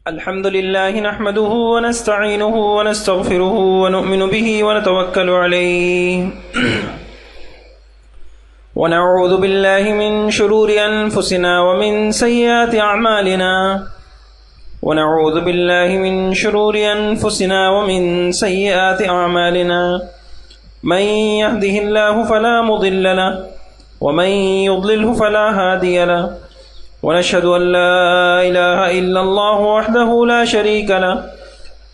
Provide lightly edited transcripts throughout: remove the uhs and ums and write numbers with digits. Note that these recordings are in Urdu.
الحمد لله نحمده ونستعينه ونستغفره ونؤمن به ونتوكل عليه ونعوذ بالله من شرور أنفسنا ومن سيئات أعمالنا ونعوذ بالله من شرور أنفسنا ومن سيئات أعمالنا من يهده الله فلا مضل له ومن يضلله فلا هادي له ونشهد أن لا إله إلا الله وحده لا شريك له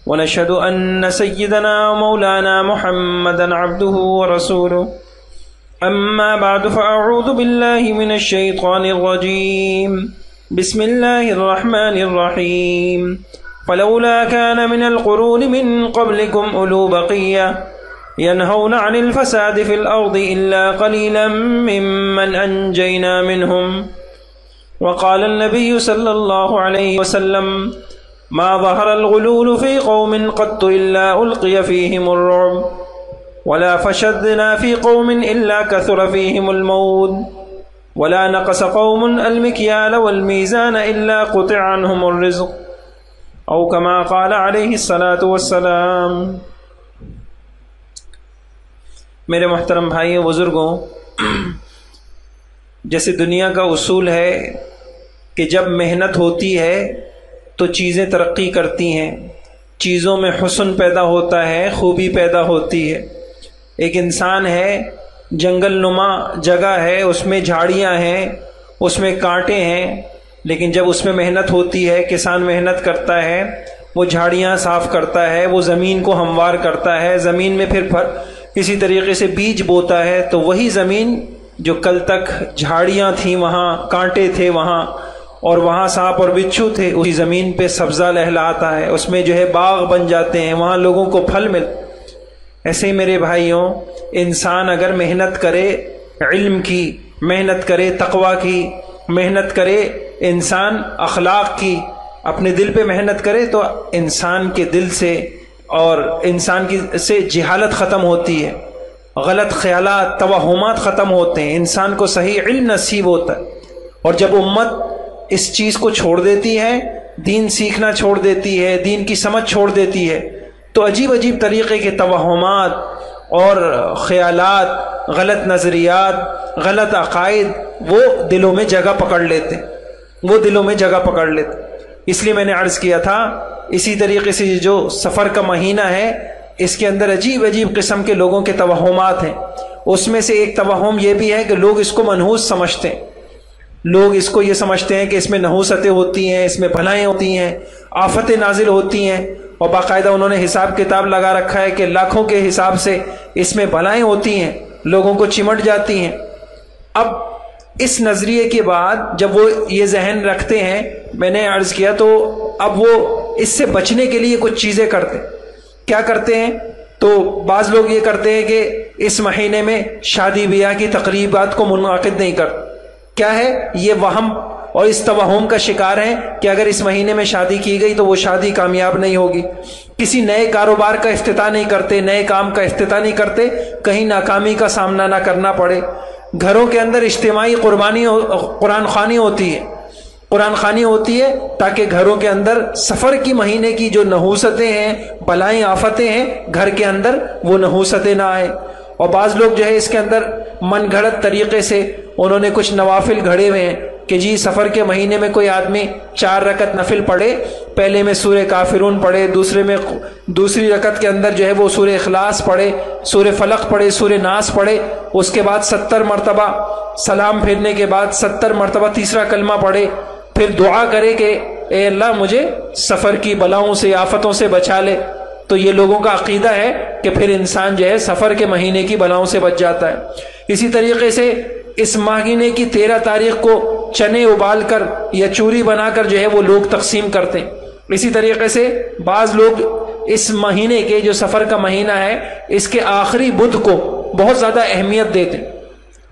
ونشهد أن سيدنا ومولانا محمدا عبده ورسوله أما بعد فأعوذ بالله من الشيطان الرجيم بسم الله الرحمن الرحيم فلولا كان من القرون من قبلكم أولو بقية ينهون عن الفساد في الأرض إلا قليلا ممن أنجينا منهم وقال النبي صلى الله عليه وسلم ما ظهر الغلول في قوم قط إلا ألقي فيهم الرعب ولا فشدنا في قوم إلا كثر فيهم الموت ولا نقص قوم المكيال والميزان إلا قطع عنهم الرزق أو كما قال عليه الصلاة والسلام۔ میرے محترم بھائیوں بزرگوں، جیسے دنیا کا اصول ہے کہ جب محنت ہوتی ہے تو چیزیں ترقی کرتی ہیں، چیزوں میں حسن پیدا ہوتا ہے، خوبی پیدا ہوتی ہے۔ ایک انسان ہے، جنگل نما جگہ ہے، اس میں جھاڑیاں ہیں، اس میں کانٹے ہیں، لیکن جب اس میں محنت ہوتی ہے، کسان محنت کرتا ہے، وہ جھاڑیاں صاف کرتا ہے، وہ زمین کو ہموار کرتا ہے، زمین میں پھر اسی طریقے سے بیج بوتا ہے، تو وہی زمین جو کل تک جھاڑیاں تھیں، وہاں کانٹے تھے، وہاں اور وہاں سانپ اور بچھو تھے، اسی زمین پہ سبزہ لہلاتا ہے، اس میں جو ہے باغ بن جاتے ہیں، وہاں لوگوں کو پھل مل۔ ایسے ہی میرے بھائیوں، انسان اگر محنت کرے علم کی، محنت کرے تقوی کی، محنت کرے انسان اخلاق کی، اپنے دل پہ محنت کرے، تو انسان کے دل سے اور انسان سے جہالت ختم ہوتی ہے، غلط خیالات توہمات ختم ہوتے ہیں، انسان کو صحیح علم نصیب ہوتا ہے۔ اور جب امت اس چیز کو چھوڑ دیتی ہے، دین سیکھنا چھوڑ دیتی ہے، دین کی سمجھ چھوڑ دیتی ہے، تو عجیب عجیب طریقے کے توہمات اور خیالات، غلط نظریات، غلط عقائد وہ دلوں میں جگہ پکڑ لیتے، وہ دلوں میں جگہ پکڑ لیتے۔ اس لیے میں نے عرض کیا تھا، اسی طریقے سے جو سفر کا مہینہ ہے، اس کے اندر عجیب عجیب قسم کے لوگوں کے توہمات ہیں۔ اس میں سے ایک توہم یہ بھی ہے کہ لوگ اس کو منحوس سمجھتے ہیں، لوگ اس کو یہ سمجھتے ہیں کہ اس میں نحوستیں ہوتی ہیں، اس میں بھلائیں ہوتی ہیں، آفتیں نازل ہوتی ہیں، اور باقاعدہ انہوں نے حساب کتاب لگا رکھا ہے کہ لاکھوں کے حساب سے اس میں بھلائیں ہوتی ہیں، لوگوں کو چمٹ جاتی ہیں۔ اب اس نظریے کے بعد جب وہ یہ ذہن رکھتے ہیں، میں نے عرض کیا، تو اب وہ اس سے بچنے کے لیے کچھ چیزیں کرتے ہیں۔ کیا کرتے ہیں؟ تو بعض لوگ یہ کرتے ہیں کہ اس مہینے میں شادی بیاہ کی تقریبات کو منعقد نہیں کرتے۔ کیا ہے یہ وہم اور اس توہم کا شکار ہیں کہ اگر اس مہینے میں شادی کی گئی تو وہ شادی کامیاب نہیں ہوگی۔ کسی نئے کاروبار کا افتتاح نہیں کرتے، نئے کام کا افتتاح نہیں کرتے، کہیں ناکامی کا سامنا نہ کرنا پڑے۔ گھروں کے اندر اجتماعی قرآن خوانی ہوتی ہے، قرآن خوانی ہوتی ہے تاکہ گھروں کے اندر سفر کی مہینے کی جو نحوستیں ہیں، بلائیں آفتیں ہیں، گھر کے اندر وہ نحوستیں نہ آئیں۔ اور بعض لوگ جو ہے اس کے اندر من گھڑت طریقے سے انہوں نے کچھ نوافل گھڑے ہوئے ہیں کہ جی سفر کے مہینے میں کوئی آدمی 4 رکعت نفل پڑھے، پہلے میں سورہ کافرون پڑھے، دوسری رکعت کے اندر جو ہے وہ سورہ اخلاص پڑھے، سورہ فلق پڑھے، سورہ ناس پڑھے، اس کے بعد 70 مرتبہ سلام پھیرنے کے بعد 70 مرتبہ تیسرا کلمہ پڑھے، پھر دعا کرے کہ اے اللہ مجھے سفر کی بلاؤں سے، آفتوں سے بچا لے۔ تو یہ لوگوں کا عقیدہ ہے کہ پھر انسان جو ہے سفر کے مہینے کی بلاؤں سے بچ جاتا ہے۔ اسی طریقے سے اس مہینے کی 13 تاریخ کو چنے ابال کر یا چوری بنا کر جو ہے وہ لوگ تقسیم کرتے ہیں۔ اسی طریقے سے بعض لوگ اس مہینے کے جو سفر کا مہینہ ہے، اس کے آخری بدھ کو بہت زیادہ اہمیت دیتے ہیں،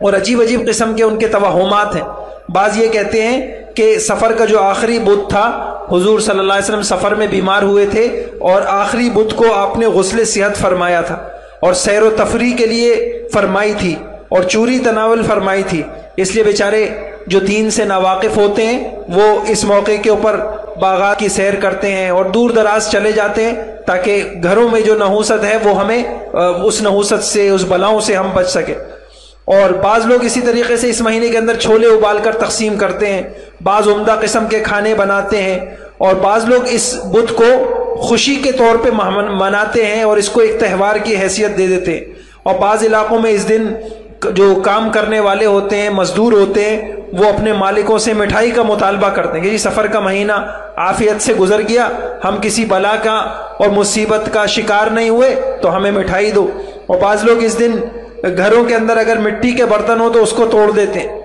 اور عجیب عجیب قسم کے ان کے توہمات ہیں۔ بعض یہ کہتے ہیں کہ سفر کا جو آخری بدھ تھا، حضور صلی اللہ علیہ وسلم سفر میں بیمار ہوئے تھے اور آخری بدھ کو آپ نے غسل صحت فرمایا تھا اور سیر و تفریح کے لیے فرمائی تھی اور چوری تناول فرمائی تھی، اس لیے بیچارے جو دین سے ناواقف ہوتے ہیں وہ اس موقع کے اوپر باغات کی سیر کرتے ہیں اور دور دراز چلے جاتے ہیں تاکہ گھروں میں جو نحوست ہے وہ ہمیں اس نحوست سے، اس بلاؤں سے ہم بچ سکیں۔ اور بعض لوگ اسی طریقے سے اس مہینے کے اندر چھولے ابال کر تقسیم کرتے ہیں، بعض عمدہ قسم کے کھانے بناتے ہیں، اور بعض لوگ اس بدھ کو خوشی کے طور پہ مناتے ہیں اور اس کو ایک تہوار کی حیثیت دے دیتے ہیں۔ اور بعض علاقوں میں اس دن جو کام کرنے والے ہوتے ہیں، مزدور ہوتے ہیں، وہ اپنے مالکوں سے مٹھائی کا مطالبہ کرتے ہیں کہ جی سفر کا مہینہ عافیت سے گزر گیا، ہم کسی بلا کا اور مصیبت کا شکار نہیں ہوئے تو ہمیں مٹھائی دو۔ اور بعض لوگ اس دن گھروں کے اندر اگر مٹی کے برتن ہو تو اس کو توڑ دیتے ہیں۔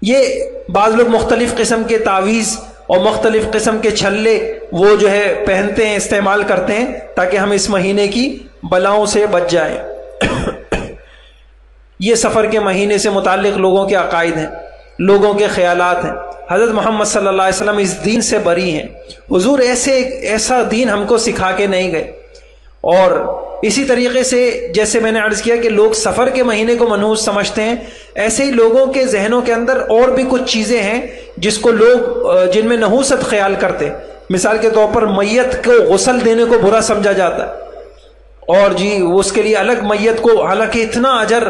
یہ بعض لوگ مختلف قسم کے تعویذ اور مختلف قسم کے چھلے وہ جو ہے پہنتے ہیں، استعمال کرتے ہیں تاکہ ہم اس مہینے کی بلاؤں سے بچ جائیں۔ یہ سفر کے مہینے سے متعلق لوگوں کے عقائد ہیں، لوگوں کے خیالات ہیں۔ حضرت محمد صلی اللہ علیہ وسلم اس دین سے بری ہیں۔ حضور ایسا دین ہم کو سکھا کے نہیں گئے۔ اور اسی طریقے سے جیسے میں نے عرض کیا کہ لوگ سفر کے مہینے کو منحوس سمجھتے ہیں، ایسے ہی لوگوں کے ذہنوں کے اندر اور بھی کچھ چیزیں ہیں جس کو لوگ جن میں نحوست خیال کرتے ہیں۔ مثال کے طور پر میت کو غسل دینے کو برا سمجھا جاتا ہے، اور جی اس کے لیے الگ میت کو، حالانکہ اتنا اجر،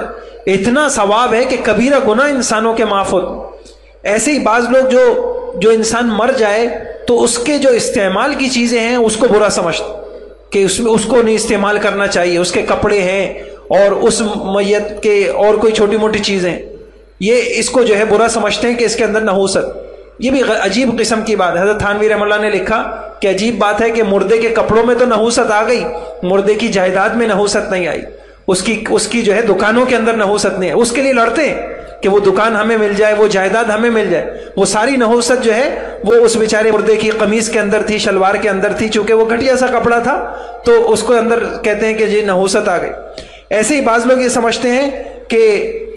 اتنا ثواب ہے کہ کبیرہ گناہ انسانوں کے معاف ہوتے۔ ایسے ہی بعض لوگ جو انسان مر جائے تو اس کے جو استعمال کی چیزیں ہیں اس کو برا سمجھتے کہ اس کو نہیں استعمال کرنا چاہیے، اس کے کپڑے ہیں اور اس میت کے اور کوئی چھوٹی موٹی چیزیں، یہ اس کو جو ہے برا سمجھتے ہیں کہ اس کے اندر نحوست۔ یہ بھی عجیب قسم کی بات ہے۔ حضرت تھانوی رحمہ اللہ نے لکھا کہ عجیب بات ہے کہ مردے کے کپڑوں میں تو نحوست آ گئی، مردے کی جائیداد میں نحوست نہیں آئی، اس کی جو ہے دکانوں کے اندر نحوست نہیں ہے۔ اس کے لیے لڑتے ہیں کہ وہ دکان ہمیں مل جائے، وہ جائیداد ہمیں مل جائے۔ وہ ساری نحوست جو ہے وہ اس بیچارے مردے کی قمیض کے اندر تھی، شلوار کے اندر تھی، چونکہ وہ گھٹیا سا کپڑا تھا تو اس کو اندر کہتے ہیں کہ جی نحوست آ گئی۔ ایسے ہی بعض لوگ یہ سمجھتے ہیں کہ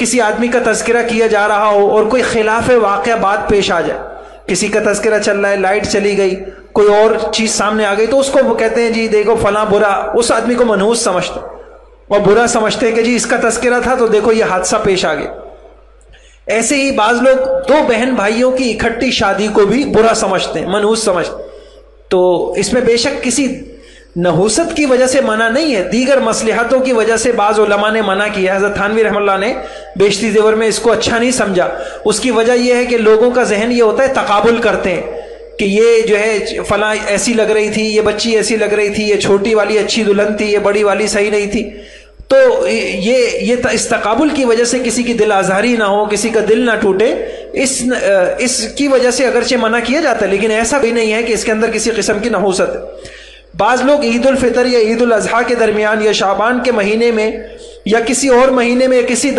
کسی آدمی کا تذکرہ کیا جا رہا ہو اور کوئی خلاف واقعہ بات پیش آ جائے، کسی کا تذکرہ چل رہا ہے، لائٹ چلی گئی، کوئی اور چیز سامنے آ گئی، تو اس کو وہ کہتے ہیں جی دیکھو فلاں برا، اس آدمی کو منحوس سمجھتے اور برا سمجھتے ہیں کہ جی اس کا تذکرہ تھا تو دیکھو یہ حادثہ پیش آ گیا۔ ایسے ہی بعض لوگ دو بہن بھائیوں کی اکٹھی شادی کو بھی برا سمجھتے ہیں، منحوس سمجھتے ہیں۔ تو اس میں بے شک کسی نحوست کی وجہ سے منع نہیں ہے، دیگر مصلحتوں کی وجہ سے بعض علماء نے منع کیا۔ حضرت تھانوی رحمہ اللہ نے بیشتی زیور میں اس کو اچھا نہیں سمجھا۔ اس کی وجہ یہ ہے کہ لوگوں کا ذہن یہ ہوتا ہے، تقابل کرتے ہیں کہ یہ جو ہے فلاں ایسی لگ رہی تھی، یہ بچی ایسی لگ رہی تھی، یہ چھوٹی والی اچھی دلہن تھی، یہ بڑی والی صحیح نہیں تھی۔ تو یہ اس تقابل کی وجہ سے کسی کی دل آزاری نہ ہو، کسی کا دل نہ ٹوٹے، اس کی وجہ سے اگرچہ منع کیا جاتا ہے، لیکن ایسا بھی نہیں ہے کہ اس کے اندر کسی قسم کی نحوست ہے۔ بعض لوگ عید الفطر یا عید الاضحیٰ کے درمیان یا شعبان کے مہینے میں یا کسی اور مہینے میں یا کسی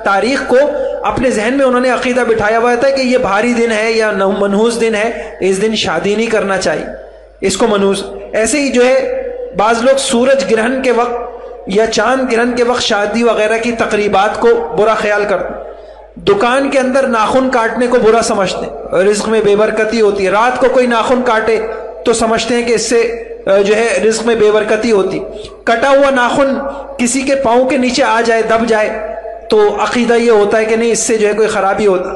تاریخ کو اپنے ذہن میں انہوں نے عقیدہ بٹھایا ہوا تھا کہ یہ بھاری دن ہے یا منحوس دن ہے، اس دن شادی نہیں کرنا چاہیے، اس کو منحوس۔ ایسے ہی جو ہے بعض لوگ سورج گرہن کے وقت یا چاند گرہن کے وقت شادی وغیرہ کی تقریبات کو برا خیال کرتے ہیں، دکان کے اندر ناخن کاٹنے کو برا سمجھتے ہیں، رزق میں بے برکتی ہوتی ہے۔ رات کو کوئی ناخن کاٹے تو سمجھتے ہیں کہ اس سے جو ہے رزق میں بے برکتی ہوتی۔ کٹا ہوا ناخن کسی کے پاؤں کے نیچے آ جائے، دب جائے، تو عقیدہ یہ ہوتا ہے کہ نہیں اس سے جو ہے کوئی خرابی ہوتی۔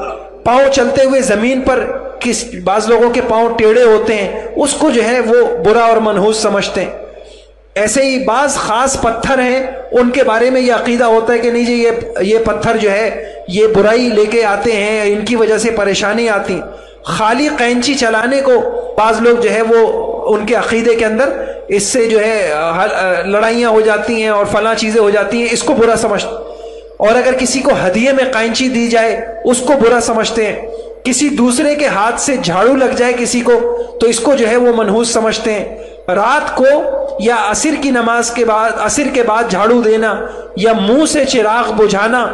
پاؤں چلتے ہوئے زمین پر بعض لوگوں کے پاؤں ٹیڑھے ہوتے ہیں، اس کو جو ہے وہ برا اور منحوس سمجھتے ہیں۔ ایسے ہی بعض خاص پتھر ہیں، ان کے بارے میں یہ عقیدہ ہوتا ہے کہ نہیں جی یہ پتھر جو ہے یہ برائی لے کے آتے ہیں، ان کی وجہ سے پریشانی آتی۔ خالی قینچی چلانے کو بعض لوگ جو ہے وہ ان کے عقیدے کے اندر اس سے جو ہے لڑائیاں ہو جاتی ہیں اور فلاں چیزیں ہو جاتی ہیں، اس کو برا سمجھتے۔ اور اگر کسی کو ہدیے میں قینچی دی جائے اس کو برا سمجھتے ہیں۔ کسی دوسرے کے ہاتھ سے جھاڑو لگ جائے کسی کو تو اس کو جو ہے وہ منحوس سمجھتے ہیں۔ رات کو یا عصر کی نماز کے بعد، عصر کے بعد جھاڑو دینا یا منہ سے چراغ بجھانا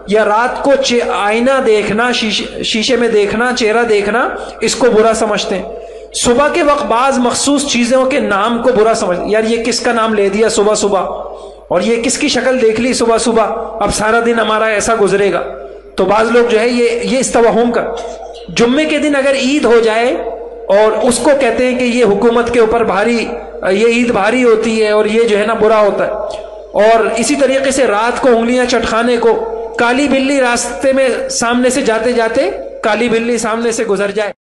یا رات کو آئینہ دیکھنا، شیشے میں دیکھنا، چہرہ دیکھنا، اس کو برا سمجھتے ہیں۔ صبح کے وقت بعض مخصوص چیزوں کے نام کو برا سمجھتے ہیں، یار یہ کس کا نام لے دیا صبح صبح، اور یہ کس کی شکل دیکھ لی صبح صبح، اب سارا دن ہمارا ایسا گزرے گا۔ تو بعض لوگ جو ہے یہ اس توہم کا، جمعے کے دن اگر عید ہو جائے اور اس کو کہتے ہیں کہ یہ حکومت کے اوپر بھاری، یہ عید بھاری ہوتی ہے اور یہ جو ہے نا برا ہوتا ہے۔ اور اسی طریقے سے رات کو انگلیاں چٹکانے کو، کالی بلی راستے میں سامنے سے جاتے جاتے کالی بلی سامنے سے گزر جائے